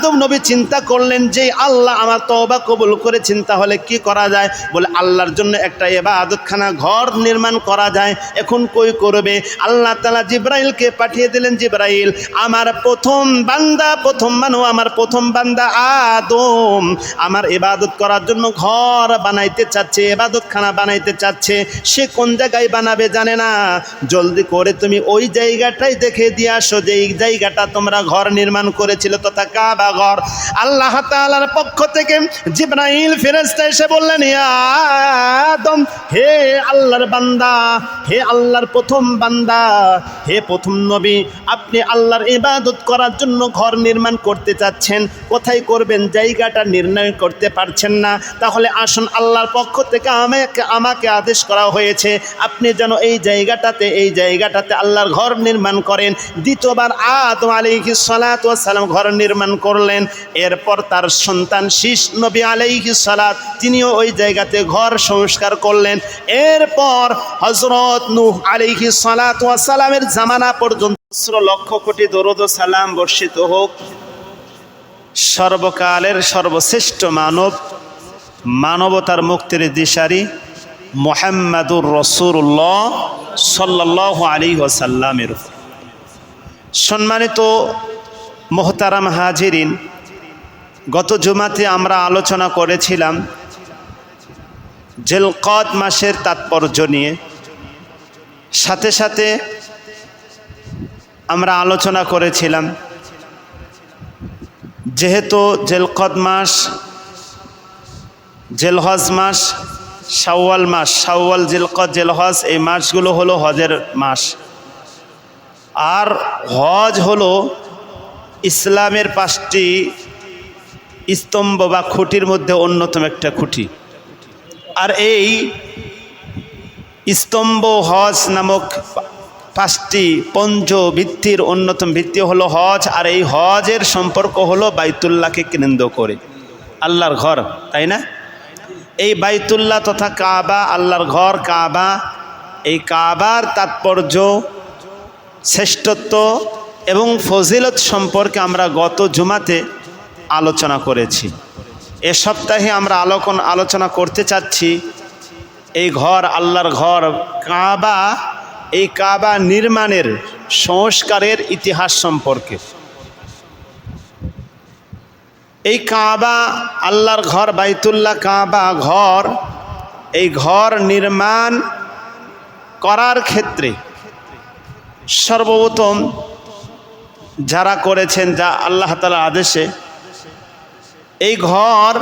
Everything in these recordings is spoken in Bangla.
আদম নবী চিন্তা করলেন যে আল্লাহ আমার তওবা কবুল করেছেন, তাহলে কি করা যায়? বলে আল্লাহর জন্য একটা ইবাদতখানা ঘর নির্মাণ করা যায়। এখন কই করবে? আল্লাহ তাআলা জিবরাইলকে পাঠিয়ে দিলেন। জিবরাইল, আমার প্রথম বান্দা, প্রথম মানব, আমার প্রথম বান্দা আদম আমার ইবাদত করার জন্য ঘর বানাইতে চাচ্ছে, ইবাদতখানা বানাইতে চাচ্ছে। সে কোন জায়গায় বানাবে জানে না। জলদি করে তুমি ওই জায়গাটাই দেখে দিয়ে আসো, যে এই জায়গাটা তোমরা ঘর নির্মাণ করেছিল, তথা কাবা ঘর। আল্লাহ তাআলার পক্ষ থেকে জিবরাইল ফেরেশতা এসে বললেন, ইয়া আদম, হে আল্লাহর বান্দা, হে আল্লাহর প্রথম বান্দা, হে প্রথম নবী, আপনি আল্লাহর ইবাদত করার জন্য ঘর নির্মাণ করতে চাচ্ছেন, কোথায় করবেন জায়গাটা নির্ণয় করতে পারছেন না। তাহলে আসুন, আল্লাহর পক্ষ থেকে আমাকে আদেশ করা হয়েছে আপনি যেন এই জায়গাটাতে আল্লাহর ঘর নির্মাণ করেন। দ্বিতীয়বার আদম আলাইহিস সালাতু ওয়াস সালাম ঘর নির্মাণ করলেন। এরপর তার সন্তান শীষ নবী আলাইহিস সালাত, তিনিও ওই জায়গাতে ঘর সংস্কার করলেন। এরপর হযরত নূহ আলাইহিস সালাতু ওয়াস সালামের জামানা পর্যন্ত লক্ষ কোটি দরুদ ও সালাম বর্ষিত হোক সর্বকালের সর্বশ্রেষ্ঠ মানব, মানবতার মুক্তির দিশারি মুহাম্মাদুর রাসূলুল্লাহ সাল্লাল্লাহু আলাইহি ওয়াসাল্লামের। সম্মানিত মুহতারাম হাজিরিন, গত জুমাতে আমরা আলোচনা করেছিলাম জিলকদ মাসের তাৎপর্য নিয়ে। সাথে সাথে আমরা আলোচনা করেছিলাম যেহেতু জিলকদ মাস, জিলহজ মাস, শাওয়াল মাস, শাওয়াল, জিলকদ, জিলহজ, এই মাসগুলো হলো হজের মাস। আর হজ হলো ইসলামের 5টি স্তম্ভ বা খুঁটির মধ্যে অন্যতম একটা খুঁটি। আর এই স্তম্ভ হজ নামক 5টি পঞ্চ ভিত্তির অন্যতম ভিত্তি হলো হজ। আর এই হজের সম্পর্ক হলো বাইতুল্লাহকে কেন্দ্র করে, আল্লাহর ঘর, তাই না? এই বাইতুল্লাহ তথা কাবা, আল্লাহর ঘর কাবা, এই কাবার তাৎপর্য, শ্রেষ্ঠত্ব এবং ফজিলত সম্পর্কে আমরা গত জুমাতে আলোচনা করেছি। এ সপ্তাহে আমরা আলোচনা করতে চাচ্ছি এই ঘর, আল্লাহর ঘর কাবা, এই কাবা নির্মাণের সংস্কারের ইতিহাস সম্পর্কে। এই কাবা, আল্লাহর ঘর বাইতুল্লাহ কাবা ঘর, এই ঘর নির্মাণ করার ক্ষেত্রে সর্বপ্রথম যারা করেছেন, যা আল্লাহ তাআলার আদেশে, এই ঘর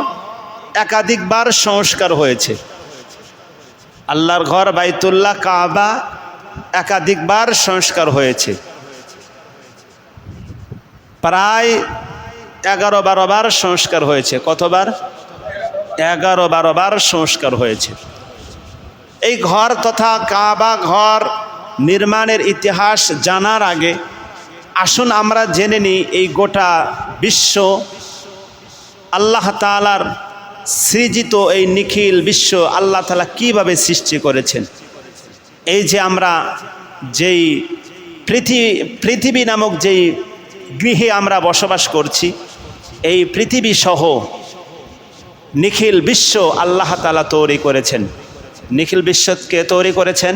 একাধিকবার সংস্কার হয়েছে। আল্লাহর ঘর বাইতুল্লাহ কাবা একাধিকবার সংস্কার হয়েছে। প্রায় 11-12 বার সংস্কার হয়েছে। কতবার? 11-12 বার সংস্কার হয়েছে। এই ঘর তথা কাবা ঘর নির্মাণের ইতিহাস জানার আগে আসুন আমরা জেনে নিই এই গোটা বিশ্ব আল্লাহ তাআলার সৃজিত এই নিখিল বিশ্ব আল্লাহ তাআলা কিভাবে সৃষ্টি করেছেন। এই যে আমরা যেই পৃথিবী নামক যেই গৃহে আমরা বসবাস করছি, এই পৃথিবী সহ নিখিল বিশ্ব আল্লাহ তাআলা তৈরি করেছেন। নিখিল বিশ্বকে তৈরি করেছেন,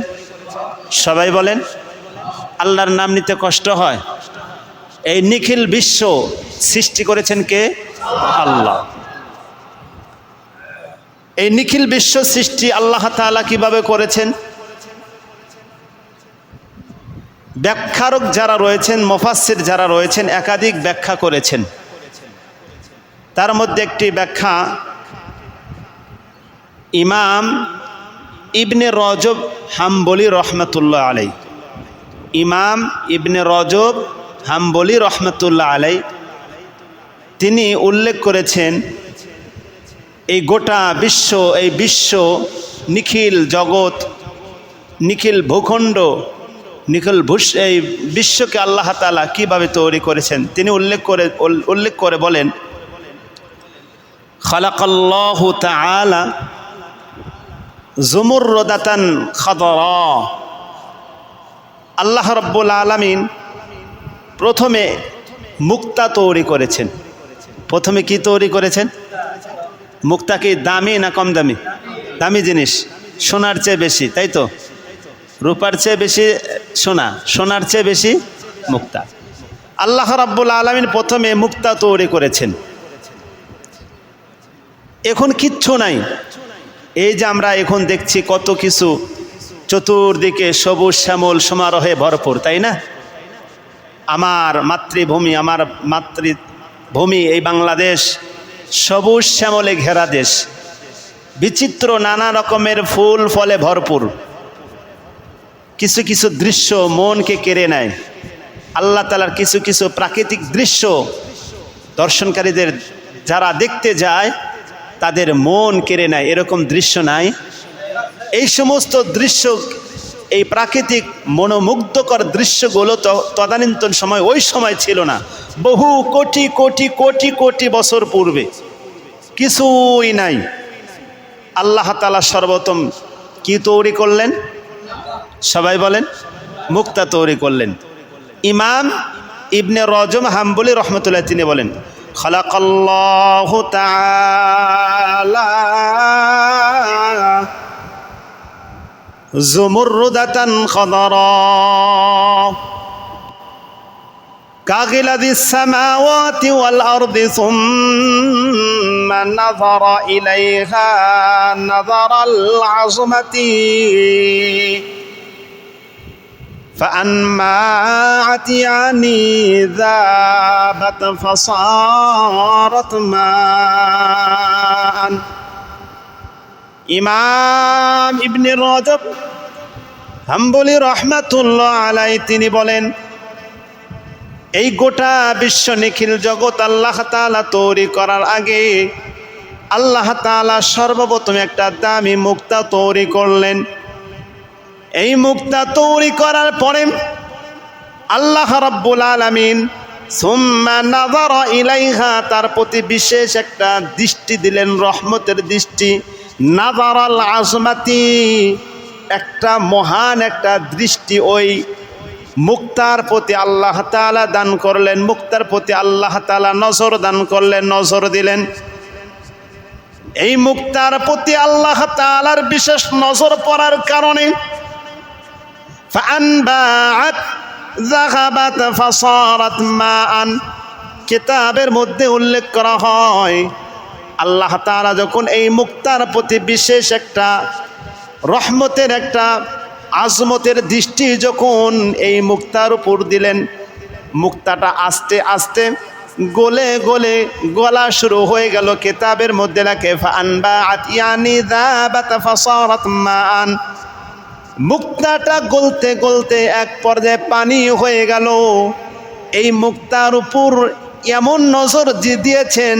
সবাই বলেন। আল্লাহর নাম নিতে কষ্ট হয়। এই নিখিল বিশ্ব সৃষ্টি করেছেন কে? আল্লাহ। এই নিখিল বিশ্ব সৃষ্টি আল্লাহ তাআলা কিভাবে করেছেন? ব্যাখ্যারক যারা রয়েছেন, মুফাসসির যারা রয়েছেন, একাধিক ব্যাখ্যা করেছেন। তার মধ্যে একটি ব্যাখ্যা ইমাম ইবনে রজব হাম্বলি রহমতুল্লাহ আলাই, ইমাম ইবনে রজব হাম্বলি রহমতুল্লাহ আলাই, তিনি উল্লেখ করেছেন এই গোটা বিশ্ব, এই বিশ্ব নিখিল জগৎ, নিখিল ভূখণ্ড, এই বিশ্বকে আল্লাহ তাআলা কিভাবে তৈরি করেছেন তিনি উল্লেখ করে বলেন, খালাকাল্লাহু তাআলা জুমুররাদাতান খাদরা। আল্লাহ রাব্বুল আলামিন প্রথমে মুক্তা তৈরি করেছেন। প্রথমে কি তৈরি করেছেন? মুক্তা কি দামি না কম দামি? দামি জিনিস, সোনার চেয়ে বেশি, তাই তো? রূপার চেয়ে বেশি সোনা, সোনার চেয়ে বেশি মুক্তা। আল্লাহ রাব্বুল আলামিন প্রথমে মুক্তা তৈরি করেছেন। এখন কিচ্ছু নাই। এই যে আমরা এখন দেখছি কত কিছু, চতুর্দিকে সবুজ শ্যামল সমারোহে ভরপুর, তাই না? আমার মাতৃভূমি, আমার মাতৃভূমি এই বাংলাদেশ সবুজ শ্যামলে ঘেরা দেশ, বিচিত্র নানা রকমের ফুল ফলে ভরপুর। কিছু কিছু দৃশ্য মনকে কেড়ে নেয়। আল্লাহ তাআলার কিছু কিছু প্রাকৃতিক দৃশ্য দর্শনকারীদের যারা দেখতে যায় তাদের মন কেড়ে নেয়। এরকম দৃশ্য নাই? এই সমস্ত দৃশ্য, এই প্রাকৃতিক মনোমুগ্ধকর দৃশ্যগুলো তদানীন্তন সময় ওই সময় ছিল না, বহু কোটি কোটি কোটি কোটি বছর পূর্বে। কিছুই নাই। আল্লাহ তাআলা সর্বপ্রথম কি তৈরি করলেন? সবাই বলেন, মুক্তা তৈরি করলেন। ইমাম ইবনে রজম হাম্বলি রহমতুল্লাহ তিনি বলেন, খালাকাল্লাহু তাআলা জুমুরদাতান খাদারা কাগিলাদিস সামাওয়াতি ওয়াল আরদি সুম্মা নাযারা ইলাইহা নাযারাল আযমাতি فأنماعت يعني ذابت فصارت ماء। ইমাম ইবনে রজব হাম্বলি রহমাতুল্লাহ আলাইহি তিনি বলেন, এই গোটা বিশ্ব নিখিল জগৎ আল্লাহ তাআলা তৈরি করার আগে আল্লাহ তাআলা সর্বপ্রথম একটা দামি মুক্তা তৈরি করলেন। এই মুক্তা তৈরি করার পরে আল্লাহ রাব্বুল আলামিন সুম্মা নাযারা ইলাইহা, তার প্রতি বিশেষ একটা দৃষ্টি দিলেন, রহমতের দৃষ্টি। নাযারাল আযমাতি, একটা মহান একটা দৃষ্টি ওই মুক্তার প্রতি আল্লাহ তাআলা দান করলেন। মুক্তার প্রতি আল্লাহ তাআলা নজর দান করলেন, নজর দিলেন। এই মুক্তার প্রতি আল্লাহ তাআলার বিশেষ নজর পড়ার কারণে ফাআনবাআত যাহাবাত ফাসারাত মাআন, কিতাবের মধ্যে উল্লেখ করা হয় আল্লাহ তাআলা যখন এই মুক্তার প্রতি বিশেষ একটা রহমতের একটা আজমতের দৃষ্টি যখন এই মুক্তার উপর দিলেন, মুক্তাটা আস্তে আস্তে গলে গলে গলা শুরু হয়ে গেল। কিতাবের মধ্যে লেখে ফাআনবাআত ইয়ানি যাহাবাত ফাসারাত মাআন, মুক্তাটা গলতে গলতে এক পর্যায়ে পানি হয়ে গেল। এই মুক্তার উপর এমন নজর দিয়েছেন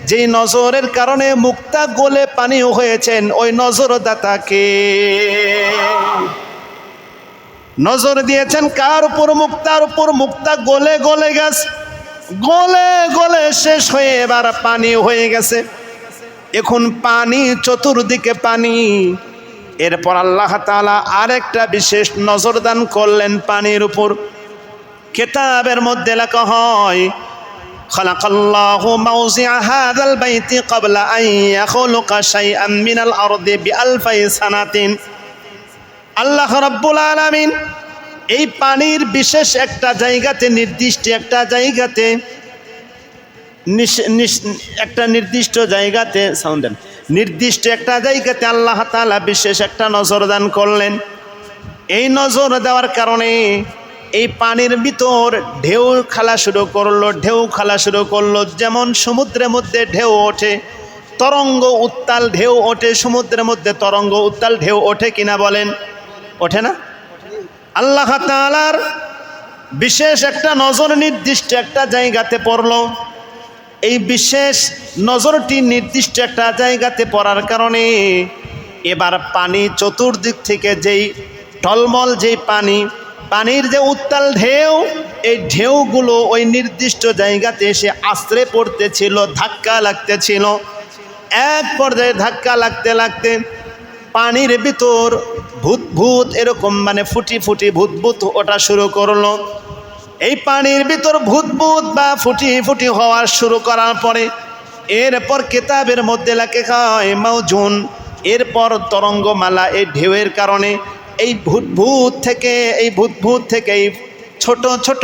যেই নজরের কারণে মুক্তা গলে পানি হয়েছেন, ওই নজরদাতাকে নজর দিয়েছেন কার উপর? মুক্তার উপর। মুক্তা গলে গলে গেছে, গলে গলে শেষ হয়ে এবার পানি হয়ে গেছে। এখন পানি, চতুর্দিকে পানি। এরপর আল্লাহ তাআলা আরেকটা বিশেষ নজর দান করলেন পানির উপর। কিতাবের মধ্যে লেখা হয় খালাকাল্লাহু মাওজিআ হাযাল বাইতি ক্বাবলা আন ইয়াখলুকা শাইআন মিনাল আরদি বিআলফি সানাতিন। আল্লাহ রাব্বুল আলামিন এই পানির বিশেষ একটা জায়গাতে, নির্দিষ্ট একটা জায়গাতে, একটা নির্দিষ্ট জায়গাতে নির্দিষ্ট একটা জায়গাতে আল্লাহ তাআলা বিশেষ একটা নজর দান করলেন। এই নজর দেওয়ার কারণে এই পানির ভিতর ঢেউ খেলা শুরু করলো, ঢেউ খেলা শুরু করলো। যেমন সমুদ্রের মধ্যে ঢেউ ওঠে, তরঙ্গ উত্তাল ঢেউ ওঠে, সমুদ্রের মধ্যে তরঙ্গ উত্তাল ঢেউ ওঠে কিনা বলেন? ওঠে না? আল্লাহ তাআলার বিশেষ একটা নজর নির্দিষ্ট একটা জায়গাতে পড়লো। এই বিশেষ নজরটি নির্দিষ্ট একটা জায়গাতে পড়ার কারণে এবার পানি চতুর্দিক থেকে যেই টলমল, যেই পানির যে উত্তাল ঢেউ, এই ঢেউগুলো ওই নির্দিষ্ট জায়গাতে এসে আশ্রে পড়তেছিল, ধাক্কা লাগতেছিল। এক পর্যায়ে ধাক্কা লাগতে লাগতে পানির ভিতর ভূত ভূত এরকম ফুটি ফুটি ভূত ভূত ওঠা শুরু করলো। এই পানির ভিতর ভূত বা ফুটি ফুটি হওয়া শুরু করার পরে এরপর কিতাবের মধ্যে লেখা হয় মাউজুন, এরপর তরঙ্গমালা, এই ঢেউয়ের কারণে এই ভূত থেকে এই ছোট ছোট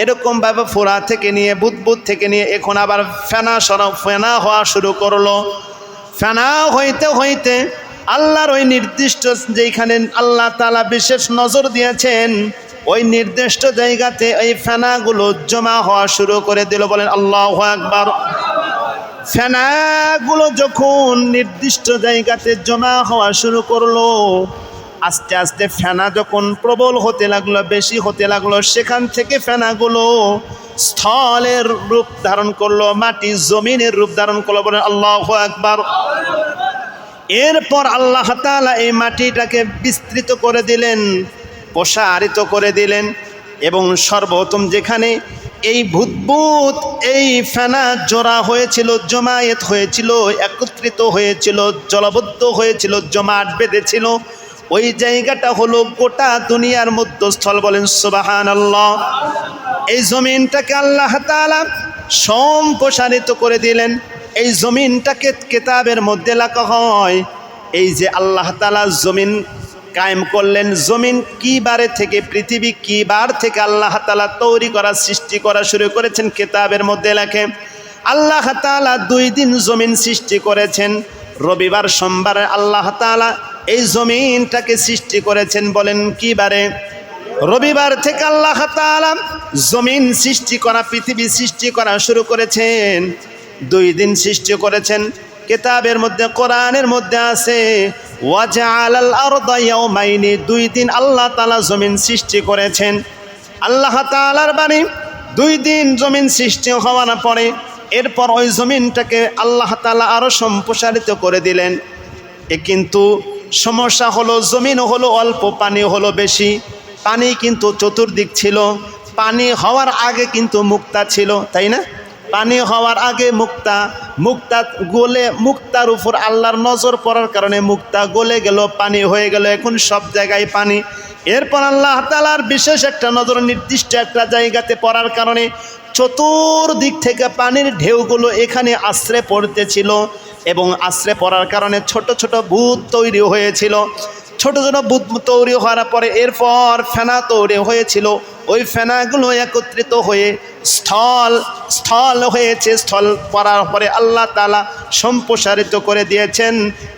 এরকমভাবে ফোড়া থেকে নিয়ে বুদবুদ থেকে নিয়ে এখন আবার ফেনা হওয়া শুরু করলো। ফেনা হইতে হইতে আল্লাহর ওই নির্দিষ্ট যেখানে আল্লাহ তাআলা বিশেষ নজর দিয়েছেন ওই নির্দিষ্ট জায়গাতে এই ফেনাগুলো জমা হওয়া শুরু করে দিল। বলেন আল্লাহু আকবার। ফেনাগুলো যখন নির্দিষ্ট জায়গাতে জমা হওয়া শুরু করলো, আস্তে আস্তে ফেনা যখন প্রবল হতে লাগলো, বেশি হতে লাগলো, সেখান থেকে ফেনাগুলো স্থলের রূপ ধারণ করলো, মাটি জমিনের রূপ ধারণ করলো। বলেন আল্লাহু আকবার। এরপর আল্লাহ তাআলা এই মাটিটাকে বিস্তৃত করে দিলেন, প্রসারিত করে দিলেন, এবং সর্বপ্রথম যেখানে এই ভূত এই ফেনা জোড়া হয়েছিল, জমায়েত হয়েছিল, একত্রিত হয়েছিল, জলবদ্ধ হয়েছিল, জমাট বেঁধেছিল, ওই জায়গাটা হলো গোটা দুনিয়ার মধ্যস্থল। বলেন সুবহানাল্লাহ। এই জমিনটাকে আল্লাহ তাআলা সম্প্রসারিত করে দিলেন। এই জমিনটাকে কিতাবের মধ্যে লেখা হয়, এই যে আল্লাহ তাআলা জমিন কায়েম করলেন, জমিন কি বারে থেকে, পৃথিবী কি বার থেকে আল্লাহ তাআলা তৈরি করা, সৃষ্টি করা শুরু করেছেন, কিতাবের মধ্যে লেখে আল্লাহ তাআলা 2 দিন জমিন সৃষ্টি করেছেন। রবিবার সোমবারে আল্লাহ তাআলা এই জমিনটাকে সৃষ্টি করেছেন। বলেন কি বারে? রবিবার থেকে আল্লাহ তাআলা জমিন সৃষ্টি করা, পৃথিবী সৃষ্টি করা শুরু করেছেন। 2 দিন সৃষ্টি করেছেন। কিতাবের মধ্যে, কোরআনের মধ্যে আছে ওয়াজআলাল আরদা ইয়াওমাইনি, 2 দিন আল্লাহ তাআলা জমিন সৃষ্টি করেছেন। আল্লাহ তাআলার বাণী, 2 দিন জমিন সৃষ্টি হওয়ার পরে এরপর ওই জমিনটাকে আল্লাহ তাআলা আরো সম্প্রসারিত করে দিলেন। কিন্তু সমস্যা হলো, জমিন হলো অল্প, পানি হলো বেশি। পানি কিন্তু চতুর্দিক ছিল, পানি হওয়ার আগে কিন্তু মুক্তা ছিল, তাই না? পানি হওয়ার আগে মুক্তা গলে, মুক্তার উপর আল্লাহর নজর পড়ার কারণে মুক্তা গলে গেল, পানি হয়ে গেল, এখন সব জায়গায় পানি। এরপর আল্লাহ তাআলার বিশেষ একটা নজর নির্দিষ্ট একটা জায়গাতে পড়ার কারণে চতুর্দিক থেকে পানির ঢেউগুলো এখানে আশ্রে পড়তেছিল, এবং আশ্রে পড়ার কারণে ছোট ছোট ভূত তৈরি হয়েছিল। ছোট ছোট ভূত তৈরি হওয়ার পরে এরপর ফেনা তৈরি হয়েছিল। ওই ফেনাগুলো একত্রিত হয়ে স্থল হয়েছে। স্থল পড়ার পরে আল্লাহ তাআলা সম্প্রসারিত করে দিয়েছেন,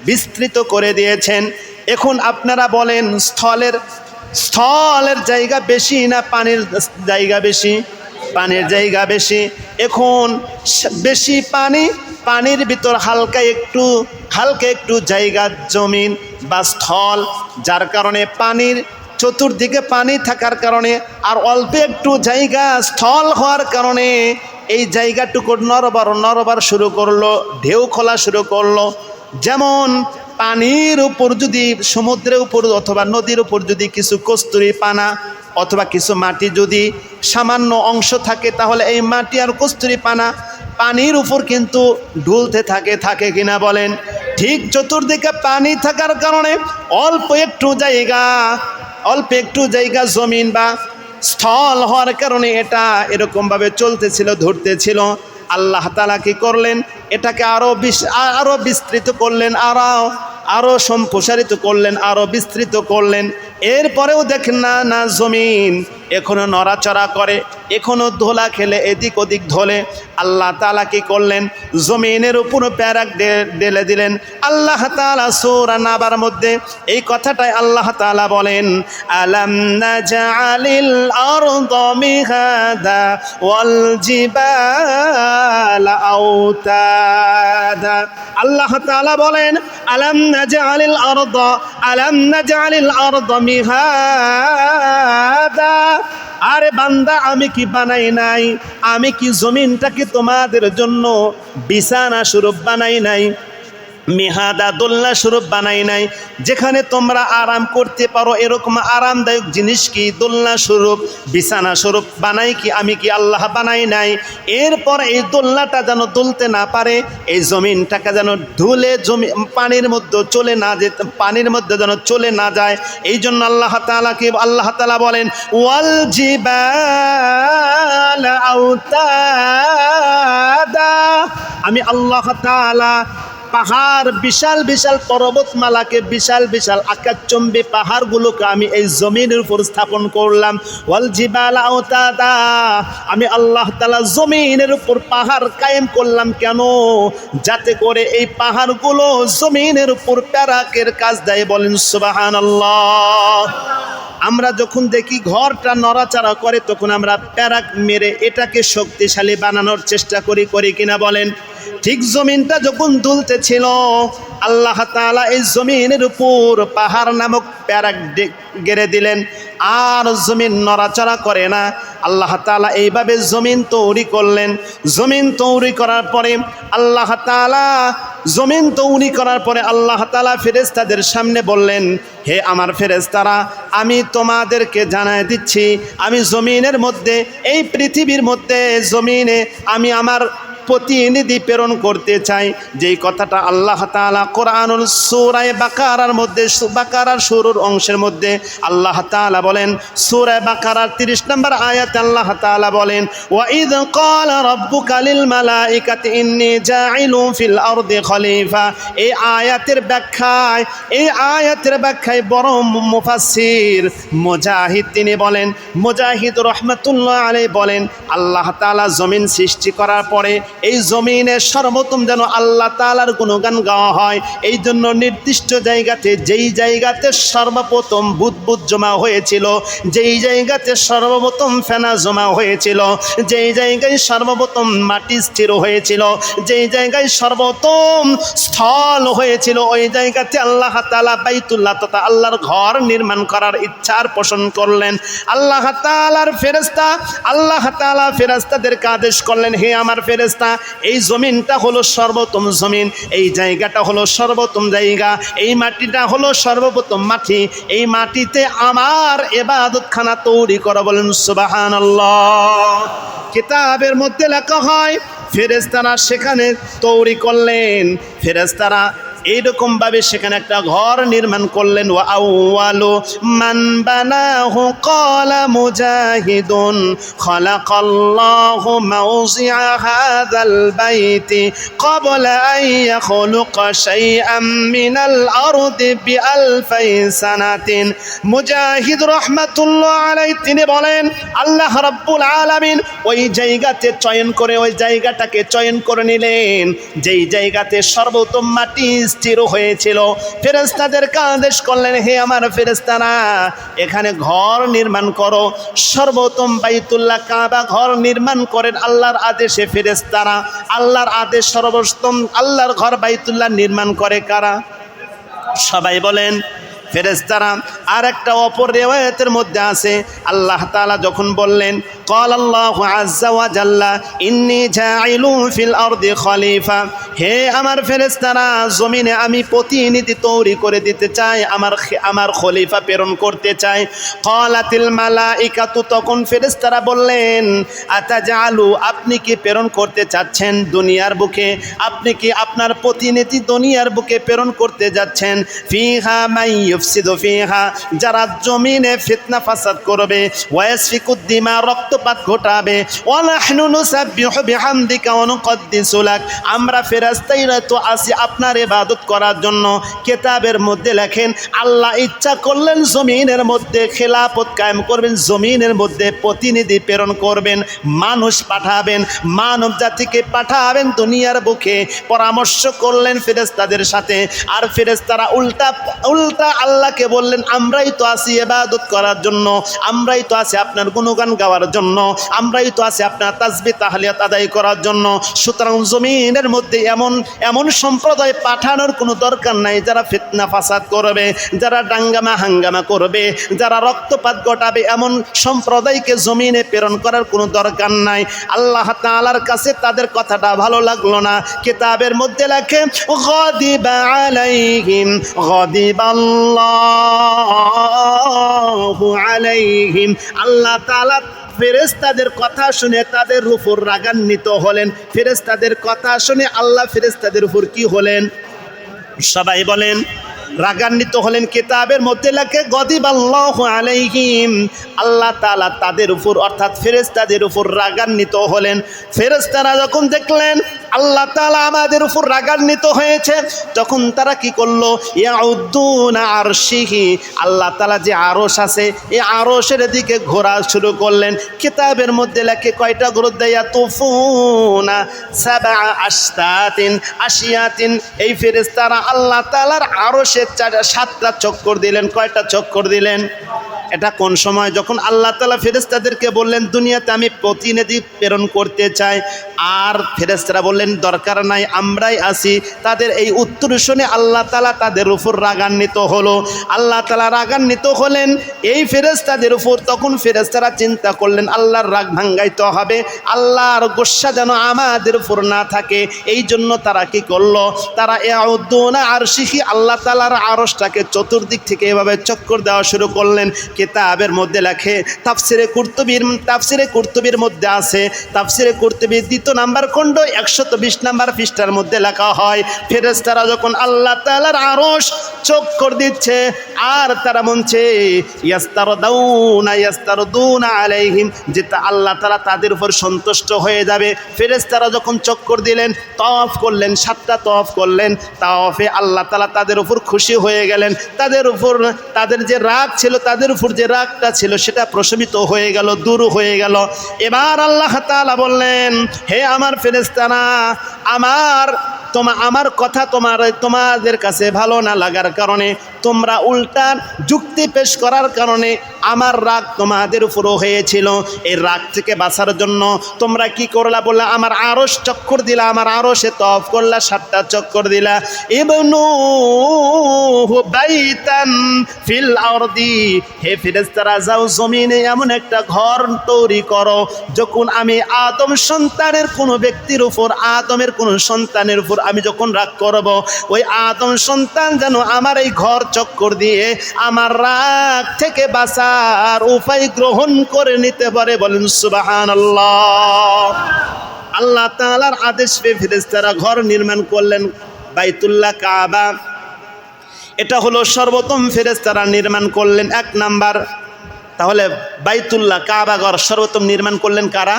বিস্তৃত করে দিয়েছেন। এখন আপনারা বলেন, স্থলের জায়গা বেশি না পানির জায়গা বেশি? পানির জায়গা বেশি। এখন বেশি পানির ভিতর হালকা একটু জায়গা জমিন বা স্থল, যার কারণে পানির চতুর্দিকে পানি থাকার কারণে আর অল্প একটু জায়গা স্থল হওয়ার কারণে এই জায়গাটুকু নড়বার শুরু করলো, ঢেউ খোলা শুরু করলো। যেমন পানির উপর যদি, সমুদ্রের উপর অথবা নদীর উপর যদি কিছু কস্তুরী পানা অথবা কিছু মাটি যদি সামান্য অংশ থাকে, তাহলে এই মাটি আর কস্তুরী পানা পানির উপর কিন্তু ঢুলতে থাকে কিনা বলেন? ঠিক চতুর্দিকে পানি থাকার কারণে অল্প একটু জায়গা জমিন বা স্থল হওয়ার কারণে এটা এরকমভাবে চলতেছিল, ধরতেছিল। আল্লাহ তাআলা কি করলেন? এটাকে আরো বিস্তৃত করলেন, আরো সম্প্রসারিত করলেন, আরো বিস্তৃত করলেন। এরপরেও দেখেন না জমিন এখনো নড়াচড়া করে, এখনো ধোলা খেলে, এদিক ওদিক ধোলে। আল্লাহ তাআলা কি করলেন? জমিনের উপর প্যারাক ঢেলে দিলেন। আল্লাহ তাআলা সূরা নাবার মধ্যে এই কথাটাই আল্লাহ তাআলা বলেন, আলাম নাজআলিল আরদা মিহাদা ওয়াল জিবালা আওতাদা। আল্লাহ তাআলা বলেন, আলাম নাজআলিল আরদা মিহাদা। আরে বান্দা, আমি কি বানাই নাই? আমি কি জমিনটাকে তোমাদের জন্য বিছানা স্বরূপ বানাই নাই? মিহাদা দোলনা স্বরূপ বানাই নাই। যেখানে তোমরা আরাম করতে পারো এরকম আরামদায়ক জিনিস কি দোলনা স্বরূপ বিছানা স্বরূপ বানাই কি আমি কি আল্লাহ বানাই নাই? এরপর এই দোলনাটা যেন দুলতে না পারে, এই জমিনটাকে যেন ধুলে পানির মধ্যে চলে না যেতে, পানির মধ্যে যেন চলে না যায়। এই জন্য আল্লাহ তাআলা বলেন ওয়াল জিবালা আওতাদা, আমি আল্লাহ তাআলা পাহাড় বিশাল বিশাল পর্বতমালাকে, বিশাল বিশাল আকাশচুম্বী পাহাড়গুলোকে আমি এই জমিনের উপর স্থাপন করলাম। ওয়াল জিবালা আওতাদা, আমি আল্লাহ তাআলা জমিনের উপর পাহাড় কায়েম করলাম কেন? যাতে করে এই পাহাড়গুলো জমিনের উপর প্যারাকের কাজ দেয়। বলেন সুবহানাল্লাহ। আমরা যখন দেখি ঘরটা নড়াচড়া করে তখন আমরা প্যারাক মেরে এটাকে শক্তিশালী বানানোর চেষ্টা করি কিনা বলেন? ঠিক জমিনটা যখন দুলতেছিল আল্লাহ তাআলা এই জমিনের উপর পাহাড় নামক প্যারাক গেড়ে দিলেন, আর জমিন নড়াচড়া করে না। আল্লাহ তাআলা এইভাবে জমিন তৈরি করলেন। জমিন তৈরি করার পরে আল্লাহ তাআলা আল্লাহ তাআলা ফেরেশতাদের সামনে বললেন, হে আমার ফেরেশতারা, আমি তোমাদেরকে জানায় দিচ্ছি, আমি জমিনের মধ্যে, এই পৃথিবীর মধ্যে জমিনে আমি আমার প্রতিনিধি প্রেরণ করতে চাই। যেই কথাটা আল্লাহ তাআলা কোরআনুল সূরা বাকারার মধ্যে, বাকারার শুরুর অংশের মধ্যে আল্লাহ তাআলা বলেন, সূরা বাকারার 30 নম্বর আয়াতে আল্লাহ তাআলা বলেন ওয়া ইয ক্বালা রাব্বুকা লিল মালাইকাতি ইন্নী জাঈলুন ফিল আরদি খলিফা। এই আয়াতের ব্যাখ্যায় বড় মুফাসসির মুজাহিদ তিনি বলেন, মুজাহিদ রাহমাতুল্লাহ আলাইহি বলেন, আল্লাহ তাআলা জমিন সৃষ্টি করার পরে এই জমিনে সর্বপ্রথম যেন আল্লাহ তাআলার গুণগান গাওয়া হয়। এই জন্য নির্দিষ্ট জায়গাতে, যেই জায়গাতে সর্বপ্রথম বুদবুদ জমা হয়েছিল, যেই জায়গাতে সর্বপ্রথম ফেনা জমা হয়েছিল, যেই জায়গায় সর্বপ্রথম মাটি স্থির হয়েছিল, যেই জায়গায় সর্বপ্রথম স্থল হয়েছিল, ওই জায়গাতে আল্লাহ তাআলা বাইতুল্লাহ তথা আল্লাহর ঘর নির্মাণ করার ইচ্ছার পোষণ করলেন। আল্লাহ তাআলা ফেরেশতাদেরকে আদেশ করলেন, হে আমার ফেরেশতা, এই জমিনটা হলো সর্বোত্তম জমিন, এই জায়গাটা হলো সর্বোত্তম জায়গা, এই মাটিটা হলো সর্বপ্রথম মাটি, এই মাটিতে আমার ইবাদতখানা তৈরি করা। বলেন সুবহানাল্লাহ। কিতাবের মধ্যে লেখা হয় ফেরেশতারা সেখানে তৈরি করলেন, ফেরেশতারা এইরকম ভাবে সেখানে একটা ঘর নির্মাণ করলেন। ওয়া আউয়ালু মান বানাহু ক্বালা মুজাহিদুন খালাকাল্লাহু মাওযিআ হাযাল বাইতি ক্বাবলা আন ইয়াখলুকা শাইআম মিনাল আরদি বিআলফি সানাতিন। মুজাহিদ রাহমাতুল্লাহ আলাইহি তিনি বলেন, আল্লাহ রাব্বুল আলামিন ওই জায়গাতে চয়ন করে, ওই জায়গাটাকে চয়ন করে নিলেন যেই জায়গাতে সর্বোত্তম মাটি স্থির হয়েছিল। ফেরেশতাদেরকে আদেশ করলেন, হে আমার ফেরেশতারা, এখানে ঘর নির্মাণ করো। সর্বপ্রথম বাইতুল্লাহ কাবা ঘর নির্মাণ করেন আল্লাহর আদেশে ফেরেশতারা। আল্লাহর আদেশ সর্বপ্রথম আল্লাহর ঘর বাইতুল্লাহ নির্মাণ করে কারা? সবাই বলেন ফেরেশতারা। আর একটা অপর রিওয়ায়াতের মধ্যে আছে আল্লাহ তাআলা যখন বললেন, قال الله عز وجل إني جاعل في الأرض خليفة, হে আমার ফেরেশতারা, জমিনে আমি প্রতিনিধি তৈরি করে দিতে চাই, আমার খলিফা প্রেরণ করতে চাই। ক্বালাতিল মালাইকাতু, তখন ফেরেশতারা বললেন, আতাজালু, আপনি কি প্রেরণ করতে চাচ্ছেন দুনিয়ার বুকে? আপনি কি আপনার প্রতিনিধি দুনিয়ার বুকে প্রেরণ করতে যাচ্ছেন? ফিহা মাই ইউফসিদু ফিহা, যারা জমিনে ফিতনা ফাসাদ করবে, ওয়াসফিকুদ দিমা, রক্তপাত ঘটাবে, ওয়া নাহনু নুসাব্বিহু বিহামদিকা ওয়া নুকদ্দিসু লাক, আমরা ফেরেশতারা তো আছি আপনার ইবাদত করার জন্য। কিতাবের মধ্যে লেখেন আল্লাহ ইচ্ছা করলেন জমিনের মধ্যে খেলাফত কায়েম করবেন, জমিনের মধ্যে প্রতিনিধি প্রেরণ করবেন, মানুষ পাঠাবেন, মানব জাতিকে পাঠাবেন দুনিয়ার বুকে। পরামর্শ করলেন ফেরেশতাদের সাথে, আর ফেরেশতারা উল্টা আল্লাহকে বললেন, আমরাই তো আছি ইবাদত করার জন্য, আমরাই তো আছি আপনার গুণগান গাওয়ার জন্য। জন্য, আমরাই তো আছি আপনার তাসবিহ তাহলিয়াত আদায় করার জন্য। সুতরাং জমিনের মধ্যে এমন সম্প্রদায় পাঠানোর কোনো দরকার নাই যারা ফিতনা ফাসাদ করবে, যারা দাঙ্গামা হাঙ্গামা করবে, যারা রক্তপাত ঘটাবে, এমন সম্প্রদায়কে জমিনে প্রেরণ করার কোনো দরকার নাই। আল্লাহ তাআলার কাছে তাদের কথাটা ভালো লাগলো না। কিতাবের মধ্যে লেখে গাদিবা আলাইহিম গাদিবাল্লাহু আলাইহিম, আল্লাহ তাআলা ফেরেশতাদের কথা শুনে তাদের উপর রাগান্বিত হলেন। ফেরেশতাদের কথা শুনে আল্লাহ ফেরেশতাদের উপর কি হলেন? সবাই বলেন রাগান্বিত হলেন। কিতাবের মধ্যে লেখে গদিবাল্লাহু আলাইহিম, আল্লাহ তাআলা তাদের উপর অর্থাৎ ফেরেশতাদের উপর রাগান্বিত হলেন। ফেরেশতারা যখন দেখলেন আল্লাহ তাআলা আমাদের উপর রাগান্বিত হয়েছে, তখন তারা কি করলো? ইয়াউদ্দুনা আরশিহি, আল্লাহ তাআলা যে আরশ আছে এই আরশের দিকে ঘোরা শুরু করলেন। কিতাবের মধ্যে লেখে কয়টা ঘুরত দেয়া? তুফুনা সাবা আশতাতিন আশিয়াতিন, এই ফেরেশতারা আল্লাহ তাআলার আরশে 7টা চক্কর দিলেন। কয়টা চক্কর দিলেন? এটা কোন সময়? যখন আল্লাহ তাআলা ফেরেশতাদেরকে বললেন দুনিয়াতে আমি প্রতিনিধি প্রেরণ করতে চাই, আর ফেরেশতারা বললেন দরকার নাই, আমরাই আছি। তাদের এই উত্তর শুনে আল্লাহ তাআলা তাদের উপর রাগান্বিত হলো। আল্লাহ তাআলা রাগান্বিত হলেন এই ফেরেশতাদের উপর। তখন ফেরেশতারা চিন্তা করলেন আল্লাহর রাগ ভাঙ্গাইতে হবে, আল্লাহর গোসা যেন আমাদের উপর না থাকে। এই জন্য তারা কি করলো? তারা ইয়াউদ্দুনা আরশিহি, আল্লাহ তাআলার আরশটাকে চতুর্দিক থেকে এভাবে চক্কর দেওয়া শুরু করলেন। কিতাবের মধ্যে লেখে তাফসিরে কুরতুবির মধ্যে আছে, তাফসিরে কুরতুবির 2 নাম্বার খণ্ড 120 নাম্বার পৃষ্ঠার মধ্যে লেখা হয় ফেরেশতারা যখন আল্লাহ তাআলার আরশ চক্কর দিচ্ছে আর তারা মনছে ইয়াস্তারদুনা আলাইহিম, যেটা আল্লাহ তাআলা তাদের উপর সন্তুষ্ট হয়ে যাবে। ফেরেশতারা যখন চক্কর দিলেন, তাওয়াফ করলেন, 7টা তাওয়াফ করলেন, তাওয়াফে আল্লাহ তাআলা তাদের উপর খুশি হয়ে গেলেন। তাদের উপর তাদের যে রাগ ছিল, তাদের উপর যে রাগটা ছিল সেটা প্রশমিত হয়ে গেল, দূর হয়ে গেল। এবার আল্লাহ তাআলা বললেন, হে আমার ফেরেশতারা, আমার কথা তোমাদের কাছে ভালো না লাগার কারণে, তোমরা উল্টা যুক্তি পেশ করার কারণে আমার রাগ তোমাদের উপরও হয়েছিল। এই রাগ থেকে বাঁচার জন্য তোমরা কি করলা? বললা আমার আরশ চক্কর দিলা, আমার আরশে তওয়াফ করলা, 7টা চক্কর দিলা। ইবনু বাইতান ফিল আরদি, হে ফেরেশতারা যাও জমিনে এমন একটা ঘর তৈরি করো, যখন আমি আদম সন্তানের কোনো ব্যক্তির উপর, আদমের কোনো সন্তানের উপর আমি যখন রাগ করব, ওই আদম সন্তান যেন আমার এই ঘর চক্কর দিয়ে আমার রাগ থেকে বাঁচার উপায় গ্রহণ করে নিতে পারে। বলেন সুবহানাল্লাহ। আল্লাহ তাআলার আদেশ পেয়ে ফেরেশতারা ঘর নির্মাণ করলেন বাইতুল্লাহ কাবা। এটা হলো সর্বপ্রথম ফেরেশতারা নির্মাণ করলেন 1 নাম্বার। তাহলে বাইতুল্লাহ কাবা ঘর সর্বপ্রথম নির্মাণ করলেন কারা?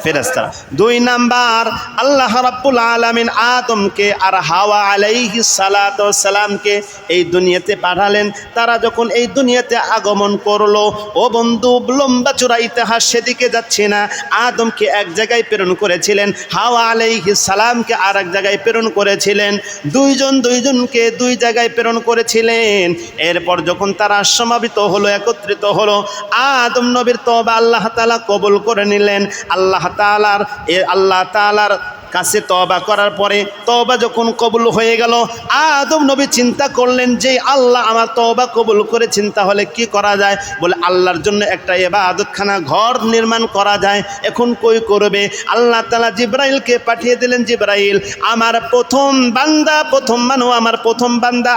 ফেরেশতারা। 2 নাম্বার, আল্লাহ রাব্বুল আলামিন আদমকে আর হাওয়া আলাইহিস সালাতু ওয়াস সালামকে এই দুনিয়াতে পাঠালেন। তারা যখন এই দুনিয়াতে আগমন করলো, ও বন্ধু লম্বা চূড়া ইতিহাস সেদিকে যাচ্ছে না, আদমকে এক জায়গায় প্রেরণ করেছিলেন, হাওয়া আলাইহিস সালামকে আর এক জায়গায় প্রেরণ করেছিলেন। দুইজনকে 2 জায়গায় প্রেরণ করেছিলেন। এরপর যখন তারা সমাবেত হলো, একত্রিত হলো, আদম নবীর তওবা আল্লাহ তাআলা কবুল করে নিলেন। আল্লাহ তাআলার কাছে তওবা করার পরে তওবা যখন কবুল হয়ে গেল, আদম নবী চিন্তা করলেন যে আল্লাহ আমার তওবা কবুল করেছেন, তাহলে কি করা যায়? বলে আল্লাহর জন্য একটা ইবাদতখানা ঘর নির্মাণ করা যায়। এখন কই করবে? আল্লাহ তাআলা জিবরাইলকে পাঠিয়ে দিলেন। জিবরাইল, আমার প্রথম বান্দা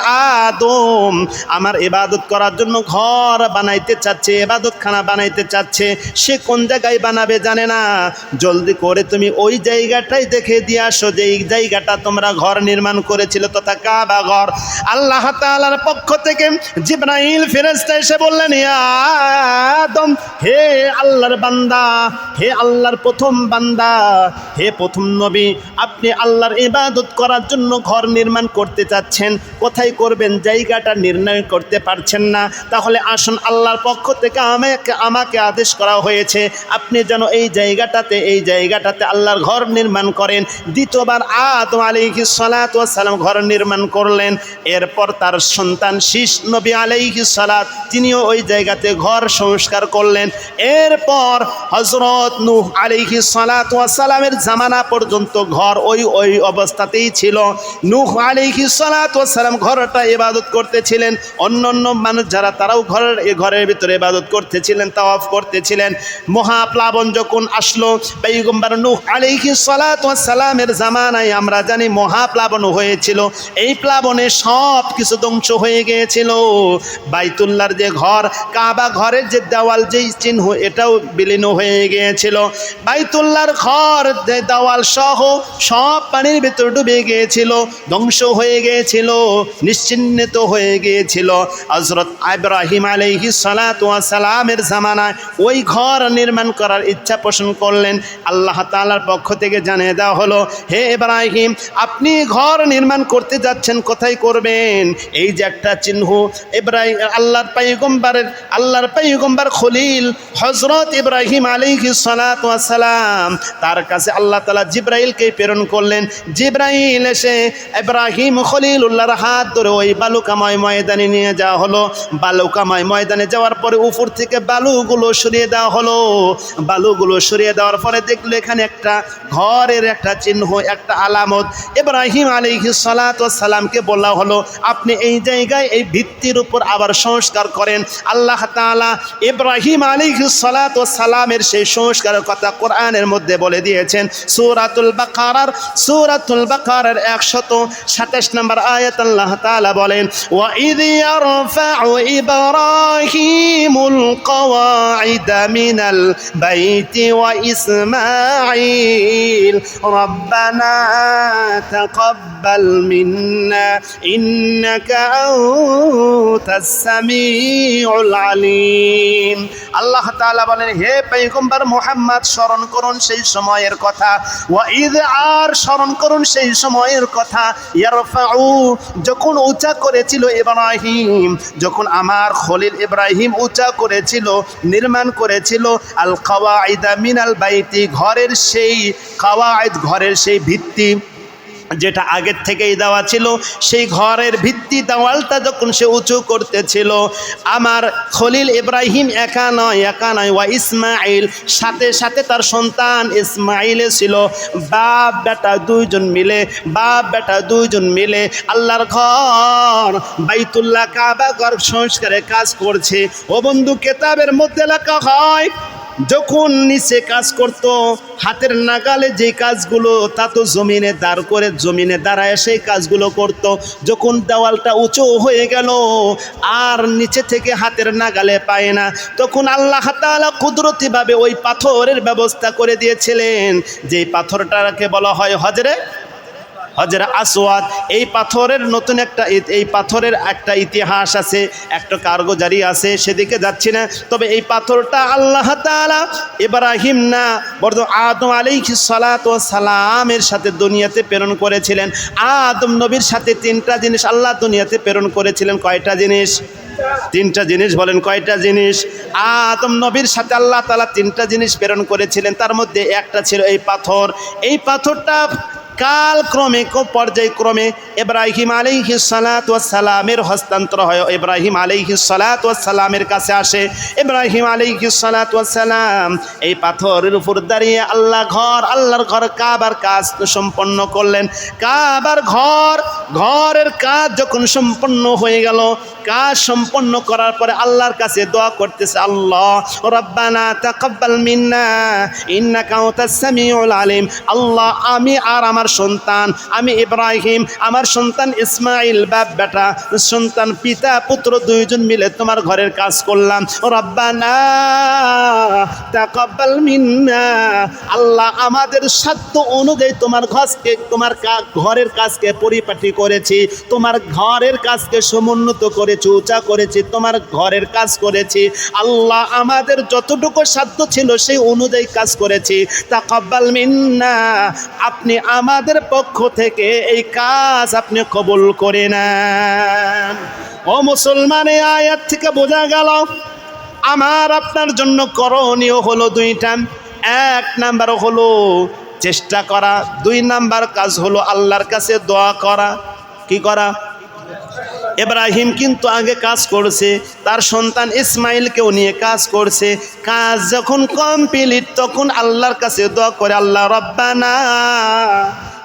আদম আমার ইবাদত করার জন্য ঘর বানাইতে চাচ্ছে, ইবাদতখানা বানাইতে চাচ্ছে। সে কোন জায়গায় বানাবে জানে না, জলদি করে তুমি ওই জায়গাটাই দেখে দিয়ে আসো যে এই জায়গাটা তোমরা ঘর নির্মাণ করেছিল, তথা কাবা ঘর। আল্লাহ তাআলার পক্ষ থেকে জিবরাইল ফেরেশতা এসে বললেন, ইয়া আদম, হে আল্লাহর বান্দা, হে আল্লাহর প্রথম বান্দা, হে প্রথম নবী, আপনি আল্লাহর ইবাদত করার জন্য ঘর নির্মাণ করতে চাচ্ছেন, কোথায় করবেন জায়গাটা নির্ণয় করতে পারছেন না। তাহলে আসুন, আল্লাহর পক্ষ থেকে আমাকে আদেশ করা হয়েছে আপনি যেন এই জায়গাটাতে আল্লাহর ঘর নির্মাণ করেন। করেন। দ্বিতীয়বার আদম আলাইহিস সালাতু ওয়াস সালাম ঘর নির্মাণ করলেন। এরপর তার সন্তান শীষ নবী আলাইহিস সালাত তিনিও ওই জায়গাতে ঘর সংস্কার করলেন। এরপর হযরত নূহ আলাইহিস সালাতু ওয়াস সালামের জামানা পর্যন্ত ঘর ওই অবস্থাতেই ছিল। নূহ আলাইহিস সালাতু ওয়াস সালাম ঘরটা ইবাদত করতেছিলেন। অন্যান্য মানুষ যারা তারাও ঘরের ভিতরে ইবাদত করতেছিলেন, তাওয়াফ করতেছিলেন। মহাপ্লাবন যখন আসলো, পয়গম্বর নূহ আলাইহিস সালাতু ওয়াস সালামের জামানায় আমরা জানি মহাপ্লাবন হয়েছিল। এই প্লাবনে সব কিছু ধ্বংস হয়ে গিয়েছিল। বাইতুল্লাহর যে ঘর, কাবা ঘরের যে দেওয়াল, যেই চিহ্ন, এটাও বিলীন হয়ে গিয়েছিল। বাইতুল্লাহর ঘর যে দেওয়াল সহ সব পানির ভিতর ডুবে গিয়েছিল, ধ্বংস হয়ে গিয়েছিল, নিশ্চিহ্নিত হয়ে গিয়েছিল। হযরত ইব্রাহিম আলাইহিস সালাতু ওয়াস সালামের জামানায় ওই ঘর নির্মাণ করার ইচ্ছা পোষণ করলেন। আল্লাহ তাআলার পক্ষ থেকে জানিয়ে দেওয়া হলো, হে ইব্রাহিম, আপনি ঘর নির্মাণ করতে যাচ্ছেন, কোথায় করবেন? এই যে একটা চিহ্ন, ইব্রাহিম আল্লাহর পয়গম্বর খলিল হযরত ইব্রাহিম আলাইহিস সালাতু ওয়াস সালাম, তার কাছে আল্লাহ তাআলা জিবরাইলকে প্রেরণ করলেন। জিবরাইল এসে ইব্রাহিম খলিলুল্লাহর হাত ধরে ওই বালুকাময় ময়দানে নিয়ে যাওয়া হলো। বালুকাময় ময়দানে যাওয়ার পরে উপর থেকে বালুগুলো সরিয়ে দেওয়া হলো। বালুগুলো সরিয়ে দেওয়ার পরে দেখলো এখানে একটা ঘরের একটা চিহ্ন, একটা আলামত। ইব্রাহিম আলাইহিস সালাতু ওয়াস সালামকে বলা হলো, আপনি এই জায়গায় এই ভিত্তির উপর আবার সংস্কার করেন। আল্লাহ তাআলা ইব্রাহিম আলাইহিস সালাতু ওয়াস সালামের সেই সংস্কারের কথা কোরআনের মধ্যে বলে দিয়েছেন। সূরাতুল বাকারার 127 নম্বর আয়াত আল্লাহ তাআলা বলেন, ওয়া ইয ইয়ারফাউ ইব্রাহিমুল কওয়াইদা মিনাল বাইতি ওয়া ইসমাঈল রাব্বানা তাকাব্বাল মিন্না ইন্নাকা আনতাস সামিউল আলিম। আল্লাহ তাআলা বলেন, হে পয়গম্বর মুহাম্মদ, স্মরণ করুন সেই সময়ের কথা। ওয়া ইয, আর স্মরণ করুন সেই সময়ের কথা। ইয়ারফাউ, যখন উঁচা করেছিল ইব্রাহিম, যখন আমার খলিল ইব্রাহিম উঁচা করেছিল, নির্মাণ করেছিল আল কওয়াইদা মিনাল বাইতি, ঘরের সেই কওয়াইদ, ঘরের সেই ভিত্তি যেটা আগের থেকেই দেওয়া ছিল, সেই ঘরের ভিত্তি দেওয়ালটা যখন সে উঁচু করতেছিল, আমার খলিল ইব্রাহিম একা নয়, ওয়া ইসমাঈল, সাথে সাথে তার সন্তান ইসমাঈল ছিল। বাপ বেটা দুইজন মিলে আল্লাহর ঘর বাইতুল্লাহ কাবা ঘর সংস্কারে কাজ করছে। ও বন্ধু, কেতাবের মধ্যে লেখা হয়, যখন নিচে কাজ করত, হাতের নাগালে যে কাজগুলো, তা তো জমিনে দাঁড়ায় সেই কাজগুলো করত। যখন দেওয়ালটা উঁচু হয়ে গেল আর নিচে থেকে হাতের নাগালে পায় না, তখন আল্লাহ তাআলা কুদরতিভাবে ওই পাথরের ব্যবস্থা করে দিয়েছিলেন, যে পাথরটাকে বলা হয় হজরে আসওয়াদ। এই পাথরের একটা ইতিহাস আছে, একটা কারগুজারি আছে, সেদিকে যাচ্ছি না। তবে এই পাথরটা আল্লাহ তাআলা ইব্রাহিম না, বরং আদম আলাইহিস সালাতু ওয়াস সালামের সাথে দুনিয়াতে প্রেরণ করেছিলেন। আদম নবীর সাথে 3টা জিনিস আল্লাহ দুনিয়াতে প্রেরণ করেছিলেন। কয়টা জিনিস? 3টা জিনিস। বলেন কয়টা জিনিস? আদম নবীর সাথে আল্লাহ তাআলা 3টা জিনিস প্রেরণ করেছিলেন। তার মধ্যে একটা ছিল এই পাথর। এই পাথরটা কালক্রমে, পর্যায়ক্রমে ইব্রাহিম আলাইহিস সালাতু ওয়াস সালামের হস্তান্তর হয়, ইব্রাহিম আলাইহিস সালাতু ওয়াস সালামের কাছে আসে। ইব্রাহিম আলাইহিস সালাতু ওয়াস সালাম এই পাথরের উপর দাঁড়িয়ে আল্লাহর ঘর কাবার কাজ সম্পন্ন করলেন। কাবার ঘরের কাজ যখন সম্পন্ন হয়ে গেল, কাজ সম্পন্ন করার পরে আল্লাহর কাছে দোয়া করতেছে, আল্লাহ রাব্বানা তাকাব্বাল মিন্না ইন্নাকা আনতাস সামিউল আলিম। আল্লাহ, আমি আর আমার সন্তান, আমি ইব্রাহিম, আমার সন্তান ইসমাঈল, বাপ বেটা সন্তান, পিতা পুত্র দুইজন মিলে তোমার ঘরের কাজ করলাম। রাব্বানা তাকাব্বাল মিন্না, আল্লাহ আমাদের সাধ্য অনুযায়ী তোমার ঘরের কাজকে পরিপাটি করেছি, তোমার ঘরের কাজকে সমুন্নত করেছি, উঁচা করেছি, তোমার ঘরের কাজ করেছি। আল্লাহ, আমাদের যতটুকু সাধ্য ছিল সেই অনুযায়ী কাজ করেছি। তাকাব্বাল মিন্না, আপনি আমাদের পক্ষ থেকে এই কাজ আপনি কবুল করে নেন। ও মুসলমান, এই আয়াত থেকে বোঝা গেল আমার আপনার জন্য করণীয় হলো 2টা। 1 নাম্বার হলো চেষ্টা করা। 2 নাম্বার কাজ হলো আল্লাহর কাছে দোয়া করা। কি করা? ইব্রাহিম কিন্তু আগে কাজ করছে, তার সন্তান ইসমাইলকেও নিয়ে কাজ করছে। কাজ যখন কমপ্লিট তখন আল্লাহর কাছে দোয়া করে, আল্লাহ রব্বানা,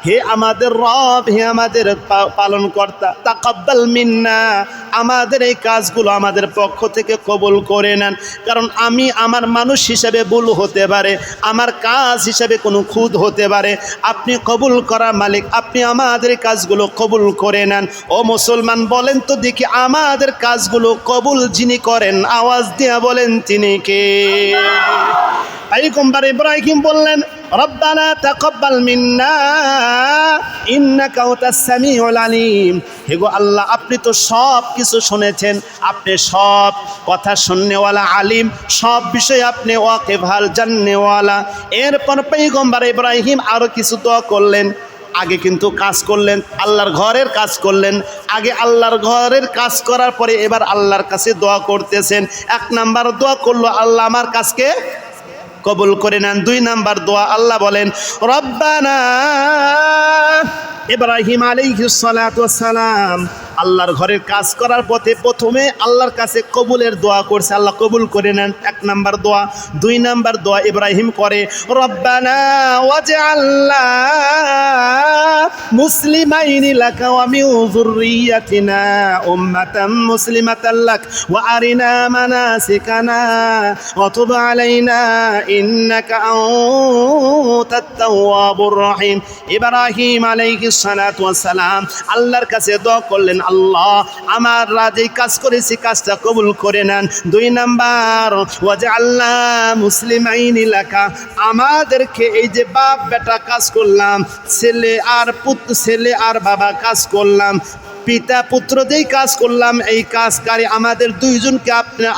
হে আমাদের রব, হে আমাদের পালনকর্তা, তাকাব্বাল মিন্না, আমাদের এই কাজগুলো আমাদের পক্ষ থেকে কবুল করে নেন। কারণ আমি আমার মানুষ হিসাবে ভুল হতে পারে, আমার কাজ হিসাবে কোনো খুঁত হতে পারে। আপনি কবুল করার মালিক, আপনি আমাদের কাজগুলো কবুল করে নেন। ও মুসলমান, বলেন তো দেখি, আমাদের কাজগুলো কবুল যিনি করেন, আওয়াজ দিয়া বলেন তিনি কে? পয়গম্বর ইব্রাহিম বললেন, রব্বানা তাকাব্বাল মিন্না ইন্নাকা আনতাস সামিউল আলিম। হে গো আল্লাহ, আপনি তো সব কিছু শুনেছেন, আপনি সব কথা শুননেওয়ালা, আলিম, সব বিষয়ে আপনি ওয়াকিফাল জাননেওয়ালা। এরপর পয়গম্বর ইব্রাহিম আরও কিছু দোয়া করলেন। আগে কিন্তু কাজ করলেন, আল্লাহর ঘরের কাজ করলেন। আগে আল্লাহর ঘরের কাজ করার পরে এবার আল্লাহর কাছে দোয়া করতেছেন। 1 নাম্বার দোয়া করলো, আল্লাহ আমার কাজকে কবুল করে নেন। 2 নাম্বার দোয়া, আল্লাহ বলেন, রব্বানা, ইব্রাহিম আলাইহিস সালাতু ওয়াস সালাম আল্লাহর ঘরের কাজ করার পথে প্রথমে আল্লাহর কাছে কবুলের দোয়া করছে, আল্লাহ কবুল করে নেন। 1 নাম্বার দোয়া। 2 নাম্বার দোয়া ইব্রাহিম করে, রব্বানা ওয়াজআলনা মুসলিমাইনি লাকা ওয়া মিন যুররিয়াতিনা উম্মাতাম মুসলিমাতাল লাক ওয়া আরিনা মানাসিকানা ওয়া তুব আলাইনা ইন্নাকা আনতাত তাওয়াবুর রহিম। ইব্রাহিম আলাইহিস সালাতু ওয়াস সালাম আল্লাহর কাছে দোয়া করলেন, আল্লাহ আমরা যেই কাজ করেছি কাজটা কবুল করে নেন। 2 নাম্বার, ওয়াজআলনা মুসলিমাইনি লাকা, আমাদেরকে এই যে বাপ বেটা কাজ করলাম, ছেলে আর বাবা কাজ করলাম, পিতা পুত্র যেই কাজ করলাম, এই কাজকারী আমাদের 2 জনকে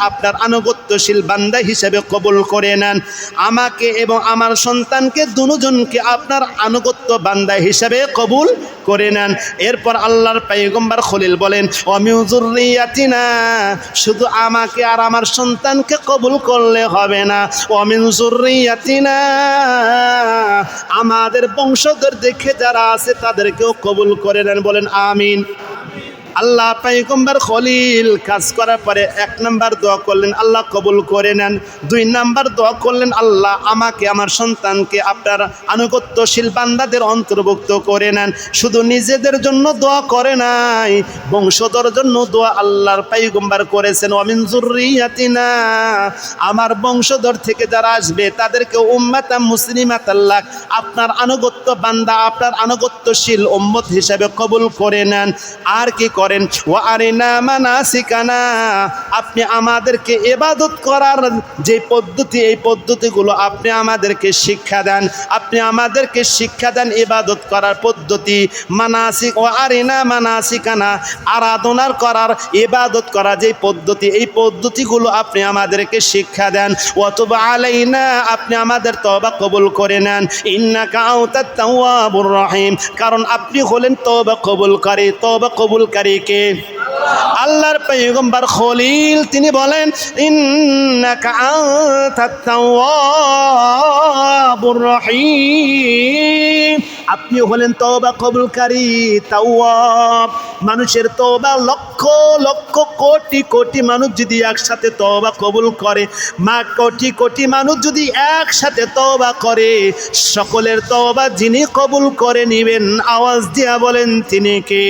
আপনার আনুগত্যশীল বান্দা হিসেবে কবুল করে নেন। আমাকে এবং আমার সন্তানকে 2 জনকে আপনার আনুগত্য বান্দা হিসেবে কবুল করে নেন। এরপর আল্লাহর পয়গম্বর খলিল বলেন, ওয়া মিন যুররিয়াতিনা, শুধু আমাকে আর আমার সন্তানকে কবুল করলে হবে না, ওয়া মিন যুররিয়াতিনা, আমাদের বংশধর দেখে যারা আছে তাদেরকেও কবুল করে নেন। বলেন আমিন। আল্লাহ পয়গম্বর খলিল কাজ করার পরে 1 নাম্বার দোয়া করলেন, আল্লাহ কবুল করে নেন। 2 নাম্বার দোয়া করলেন, আল্লাহ আমাকে আমার সন্তানকে আপনার আনুগত্যশীল বান্দাদের অন্তর্ভুক্ত করে নেন। শুধু নিজেদের জন্য দোয়া করে নাই, বংশধর জন্য দোয়া আল্লাহর পয়গম্বর করেছেন, ওয়া মিন যুররিয়াতিনা, আমার বংশধর থেকে যারা আসবে তাদেরকে উম্মাতাম মুসলিমাতাল লাক, আপনার আনুগত্য বান্দা, আপনার আনুগত্যশীল উম্মত হিসেবে কবুল করে নেন। আর কি করেন, ওয়া আরিনা মানাসিকানা, আপনি আমাদেরকে ইবাদত করার যে পদ্ধতি, এই পদ্ধতিগুলো আপনি আমাদেরকে শিক্ষা দেন। আপনি আমাদেরকে শিক্ষা দেন ইবাদত করার পদ্ধতি, মানাসিক, ওয়া আরিনা মানাসিকানা, আরাধনার করার, ইবাদত করা যে পদ্ধতি, এই পদ্ধতিগুলো আপনি আমাদেরকে শিক্ষা দেন। ওয়া তুব আলাইনা, আপনি আমাদের তওবা কবুল করে নেন। ইন্নাকা আনতাত তাওয়াবুর রহিম, কারণ আপনি হলেন তওবা কবুলকারী। তওবা কবুলকারী কে? আল্লাহর পয়গম্বর খলিল তিনি বলেন, ইন্নাকা আনতাত তাওয়াবুর রহিম, আপনি হলেন তওবা কবুলকারী, তাওয়াব। মানুষের তওবা লক্ষ লক্ষ কোটি কোটি মানুষ যদি একসাথে তওবা কবুল করে, কোটি কোটি মানুষ যদি একসাথে তওবা করে, সকলের তওবা যিনি কবুল করে নেবেন, আওয়াজ দিয়া বলেন তিনি কে?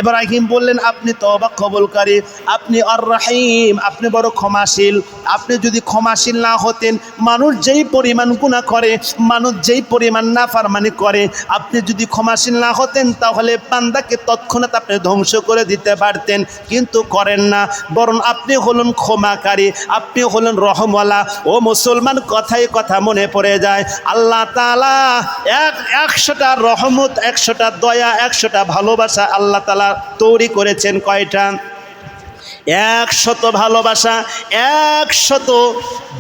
ইব্রাহিম বললেন, আপনি তওবা কবুলকারী, আপনি আর রহিম, আপনি বড় ক্ষমাশীল। আপনি যদি ক্ষমাশীল না হতেন, মানুষ যেই পরিমাণ গুনাহ করে, মানুষ যেই পরিমাণ নাফরমানি করে, আপনি যদি ক্ষমাশীল না হতেন তাহলে বান্দাকে তৎক্ষণাৎ আপনি ধ্বংস করে দিতে পারতেন, কিন্তু করেন না, বরং আপনি হলেন ক্ষমাকারী, আপনি হলেন রহমওয়ালা। ও মুসলমান, কথায় কথা মনে পড়ে যায়, আল্লাহ তাআলা 100টা রহমত, 100টা দয়া, 100টা ভালোবাসা আল্লাহ তাআলা তৈরি করেছেন। কয়টা? 100 ভালোবাসা, 100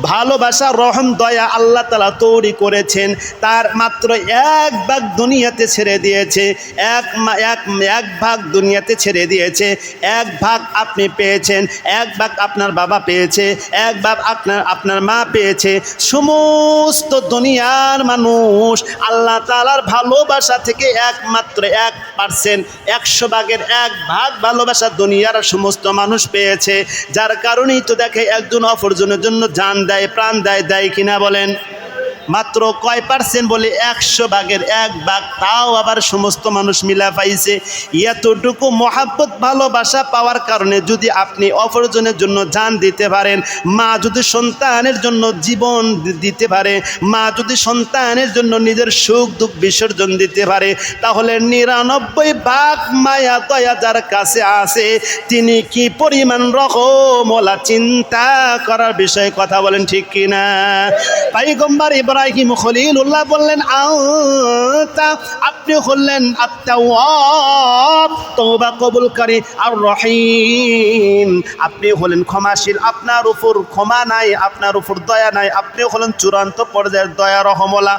ভালোবাসা, রহম, দয়া আল্লাহ তাআলা তৈরি করেছেন। তার মাত্র 1 ভাগ দুনিয়াতে ছেড়ে দিয়েছে, এক ভাগ দুনিয়াতে ছেড়ে দিয়েছে। 1 ভাগ আপনি পেয়েছেন, 1 ভাগ আপনার বাবা পেয়েছে, 1 ভাগ আপনার মা পেয়েছে। সমস্ত দুনিয়ার মানুষ আল্লাহ তাআলার ভালোবাসা থেকে একমাত্র 1%, 100 ভাগের 1 ভাগ ভালোবাসা দুনিয়ার সমস্ত মানুষ পেয়েছে। যার কারণেই তো দেখে একজন অপরজনের জন্য জান দেয়, প্রাণ দেয়, দেয় কিনা বলেন? মাত্র কয় পার্সেন্ট বলে? 100 ভাগের 1 ভাগ, তাও আবার সমস্ত মানুষ মিলা পাইছে। এতটুকু মহাব্বত ভালোবাসা পাওয়ার কারণে যদি আপনি অপরজনের জন্য জান দিতে পারেন, মা যদি সন্তানের জন্য জীবন দিতে পারে, মা যদি সন্তানের জন্য নিজের সুখ দুঃখ বিসর্জন দিতে পারে, তাহলে 99 ভাগ মায়া দয়া যার কাছে আছে, তিনি কি পরিমাণ রহমওয়ালা, চিন্তা করার বিষয়ে কথা বলেন ঠিক কিনা? পয়গম্বর ইব্রাহিম খলিলুল্লাহ বললেন, আপনি হলেন আত-তাওয়াব, তওবা কবুলকারী, আর রহিম, আপনি হলেন ক্ষমাশীল। আপনার উপর ক্ষমা নাই, আপনার উপর দয়া নাই, আপনি হলেন চূড়ান্ত পর্যায়ের দয়া রহমওয়ালা।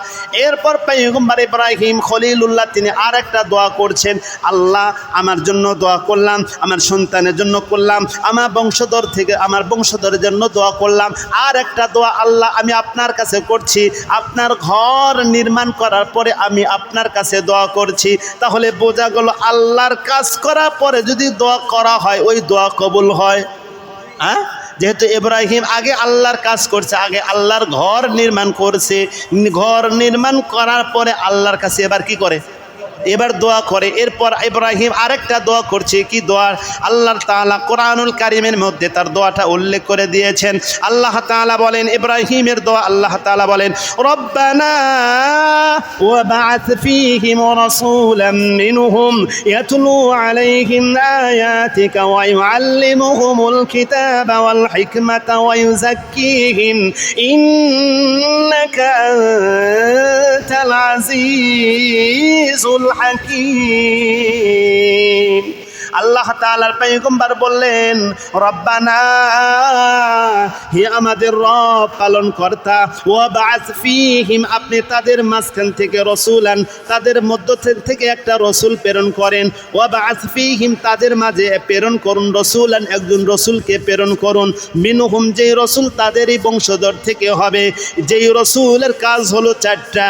এরপর পয়গম্বর ইব্রাহিম খলিলুল্লাহ তিনি আর একটা দোয়া করছেন, আল্লাহ আমার জন্য দোয়া করলাম, আমার সন্তানের জন্য করলাম, আমার বংশধরের জন্য দোয়া করলাম। আর একটা দোয়া আল্লাহ আমি আপনার কাছে করছি, আপনার ঘর নির্মাণ করার পরে আমি আপনার কাছে দোয়া করছি। তাহলে বোঝা গেল আল্লাহর কাজ করার পরে যদি দোয়া করা হয়, ওই দোয়া কবুল হয়। হ্যাঁ, যেহেতু ইব্রাহিম আগে আল্লাহর কাজ করছে, আগে আল্লাহর ঘর নির্মাণ করছে, ঘর নির্মাণ করার পরে আল্লাহর কাছে এবার কি করে? এবার দোয়া করে। এরপর ইব্রাহিম আরেকটা দোয়া করছে, কি দোয়া? আল্লাহ তাআলা কোরআনুল কারীমের মধ্যে তার দোয়াটা উল্লেখ করে দিয়েছেন। আল্লাহ তাআলা বলেন, ইব্রাহিমের দোয়া আল্লাহ তাআলা বলেন, রব্বানা ওয়াবআথ ফীহিম রাসূলাম মিনহুম ইয়াতলু আলাইহিম আয়াতিকা ওয়া ইউআল্লিমুহুমুল কিতাবা ওয়াল হিকমাতা ওয়া ইউযাক্কিহিম ইন্নাকা আনতাল আজিজুল হাকিম। আল্লাহ তাআলার পয়গম্বর বললেন, রব্বানা, হে আমাদের রব পালন কর্তা, ওয়াবআথ ফীহিম, আপনি তাদের মাঝখান থেকে রাসূলান, তাদের মধ্য থেকে একটা রাসূল প্রেরণ করেন, ওয়াবআথ ফীহিম, তাদের মাঝে প্রেরণ করুন, রাসূলান, একজন রাসূলকে প্রেরণ করুন, মিনহুম, যেই রাসূল তাদেরই বংশধর থেকে হবে, যেই রাসূলের কাজ হলো 4টা।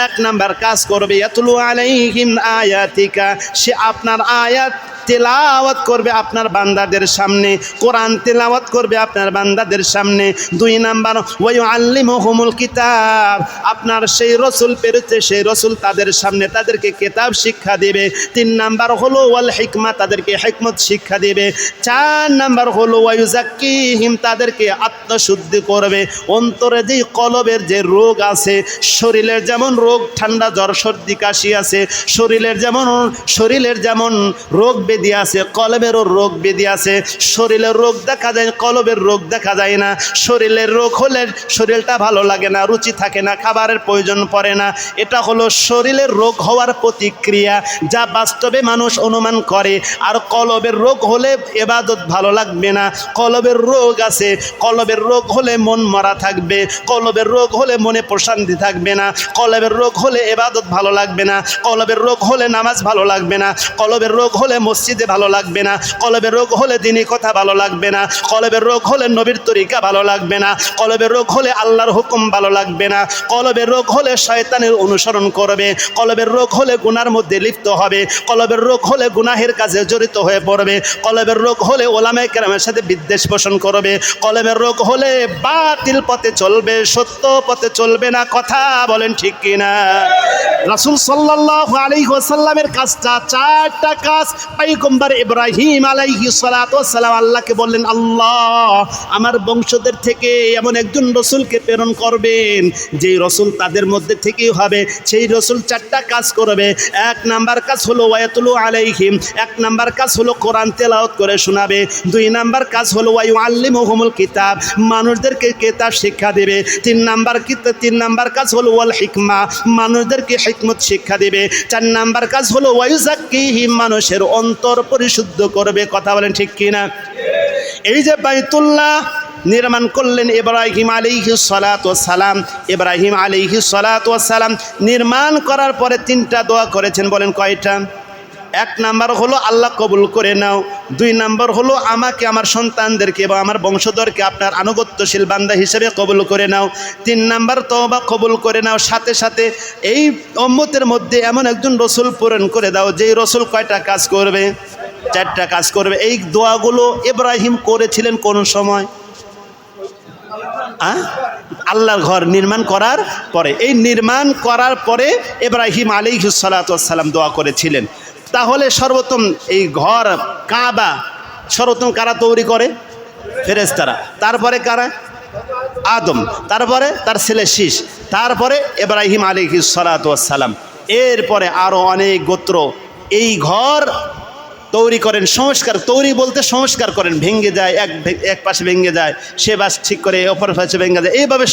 1 নাম্বার কাজ করবে, ইয়াতলু আলাইহিম আয়াতিকা, সে আপনার আয়াত তেলাওয়াত করবে আপনার বান্দাদের সামনে, কোরআন তেলাওয়াত করবে আপনার বান্দাদের সামনে। 2 নাম্বার, ওয়া ইউআল্লিমুহুমুল কিতাব, আপনার সেই রাসূল পেরেছে, সেই রাসূল তাদের সামনে তাদেরকে কিতাব শিক্ষা দেবে। 3 নাম্বার হলো ওয়াল হিকমা, তাদেরকে হিকমত শিক্ষা দেবে। 4 নাম্বার হলো ওয়া ইউযাক্কিহিম, তাদেরকে আত্মশুদ্ধি করবে। অন্তরে যে কলবের যে রোগ আছে, শরীরের যেমন রোগ, ঠান্ডা জ্বর সর্দি কাশি আছে, শরীরের যেমন রোগ ব্যাধি আছে, কলবেরও রোগ ব্যাধি আছে। শরীরের রোগ দেখা যায়, কলবের রোগ দেখা যায় না। শরীরের রোগ হলে শরীরটা ভালো লাগে না, রুচি থাকে না, খাবারের প্রয়োজন পড়ে না। এটা হলো শরীরের রোগ হওয়ার প্রতিক্রিয়া, যা বাস্তবে মানুষ অনুমান করে। আর কলবের রোগ হলে ইবাদত ভালো লাগবে না। কলবের রোগ আছে, কলবের রোগ হলে মন মরা থাকবে, কলবের রোগ হলে মনে প্রশান্তি থাকবে না, কলবের রোগ হলে ইবাদত ভালো লাগবে না, কলবের রোগ হলে নামাজ ভালো লাগবে না, কলবের রোগ হলে মসজিদে ভালো লাগবে না, কলবের রোগ হলে দ্বীনি কথা ভালো লাগবে না, কলবের রোগ হলে নবীর তরিকা ভালো লাগবে না, কলবের রোগ হলে আল্লাহর হুকুম ভালো লাগবে না, কলবের রোগ হলে শয়তানের অনুসরণ করবে, কলবের রোগ হলে গুনার মধ্যে লিপ্ত হবে, কলবের রোগ হলে গুনাহের কাজে জড়িত হয়ে পড়বে, কলবের রোগ হলে ওলামায়ে কেরামের সাথে বিদ্বেষ পোষণ করবে, কলবের রোগ হলে বাতিল পথে চলবে, সত্য পথে চলবে না। কথা বলেন ঠিক কিনা? রাসূল সাল্লাল্লাহু আলাইহি ওয়াসাল্লামের কাজটা 4টা কাজ। পয়গম্বর ইব্রাহিম আলাইহিস সালাতু ওয়াস সালাম আল্লাহকে বললেন, আল্লাহ আমার বংশধর থেকে এমন একজন রাসূলকে প্রেরণ করবেন, যেই রাসূল তাদের মধ্যে থেকেই হবে। সেই রাসূল 4টা কাজ করবে। 1 নাম্বার কাজ হলো ওয়ায়াতুলু আলাইহিম, 1 নাম্বার কাজ হলো কোরআন তেলাওয়াত করে শোনাবে। 2 নাম্বার কাজ হলো ওয়া ইউআল্লিমুহুমুল কিতাব, মানুষদেরকে কিতাব শিক্ষা দেবে। 3 নাম্বার কাজ হলো ওয়াল হিকমা, মানুষদেরকে হিকমত শিক্ষা দেবে। 4 নাম্বার কাজ হলো ওয়া ইউযাক্কিহিম, মানুষের অন্তর পরিশুদ্ধ করবে। কথা বলেন ঠিক কিনা? এই যে বাইতুল্লাহ নির্মাণ করলেন ইব্রাহিম আলাইহিস সালাতু ওয়াস সালাম, ইব্রাহিম আলাইহিস সালাতু ওয়াস সালাম নির্মাণ করার পরে 3টা দোয়া করেছেন। বলেন কয়টা? 1 নাম্বার হলো আল্লাহ কবুল করে নাও, 2 নাম্বার হলো আমাকে, আমার সন্তানদেরকে এবং আমার বংশধরকে আপনার আনুগত্যশীল বান্দা হিসেবে কবুল করে নাও, 3 নাম্বার তওবা কবুল করে নাও। সাথে সাথে এই উম্মতের মধ্যে এমন একজন রসুল প্রেরণ করে দাও যেই রসুল কয়টা কাজ করবে? 4টা কাজ করবে। এই দোয়াগুলো ইব্রাহিম করেছিলেন কোন সময়? আল্লাহর ঘর নির্মাণ করার পরে। এই নির্মাণ করার পরে ইব্রাহিম আলাইহিস সালাতু ওয়াস সালাম দোয়া করেছিলেন। তাহলে সর্বপ্রথম এই ঘর কাবা সর্বপ্রথম কারা তৈরি করে? ফেরেশতারা। তারপরে কারা? আদম। তারপরে তার ছেলে শীষ। তারপরে ইব্রাহিম আলাইহিস সালাতু ওয়াস সালাম। এরপরে আরও অনেক গোত্র এই ঘর তৈরি করেন, সংস্কার, তৈরি বলতে সংস্কার করেন, ভেঙে যায়, এক পাশে ভেঙে যায়, সে বাস ঠিক করে অপর পাশে ভেঙে যায়, এইভাবে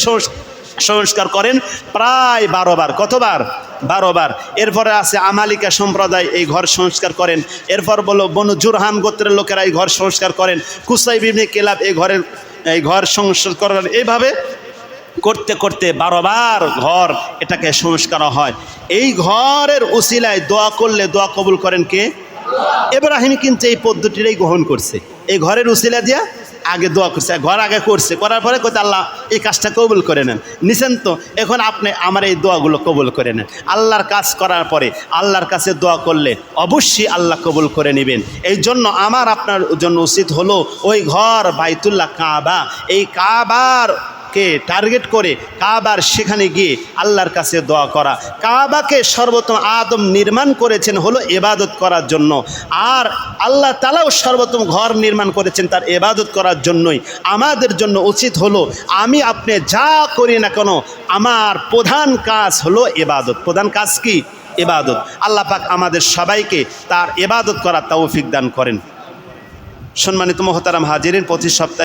সংস্কার করেন প্রায় 12 বার। কতবার? 12 বার। এরপরে আছে আমালিকা সম্প্রদায় এই ঘর সংস্কার করেন। এরপর বলো বনু জুরহাম গোত্রের লোকেরা এই ঘর সংস্কার করেন। কুসাই ইবনে কিলাব এই ঘর সংস্কার করেন। এইভাবে করতে করতে 12 বার ঘর এটাকে সংস্কার হয়। এই ঘরের উসিলায় দোয়া করলে দোয়া কবুল করেন কে? ইব্রাহিম কিন্তু এই পদ্ধতিটাই গ্রহণ করছে। এই ঘরের উসিলা দিয়া আগে দোয়া করছে, ঘর আগে করছে, করার পরে কইতে আল্লাহ এই কাজটা কবুল করে নেন। নিছেন তো, এখন আপনি আমার এই দোয়াগুলো কবুল করে নেন। আল্লাহর কাজ করার পরে আল্লাহর কাছে দোয়া করলে অবশ্যই আল্লাহ কবুল করে নেবেন। এই জন্য আমার আপনার জন্য উচিত হলো ওই ঘর বাইতুল্লাহ কাবা, এই কাবার কে টার্গেট করে কাবার সেখানে গিয়ে আল্লাহর কাছে দোয়া করা। কাবাকে সর্বপ্রথম আদম নির্মাণ করেছেন হলো ইবাদত করার জন্য, আর আল্লাহ তাআলাও সর্বপ্রথম ঘর নির্মাণ করেছেন তার ইবাদত করার জন্যই। আমাদের জন্য উচিত হলো আমি আপনি যা করি না কেন আমার প্রধান কাজ হলো ইবাদত। প্রধান কাজ কি? ইবাদত। আল্লাহ পাক আমাদের সবাইকে তার ইবাদত করার তৌফিক দান করেন। সম্মানিত মুহতারাম হাজিরিন, প্রতি সপ্তাহে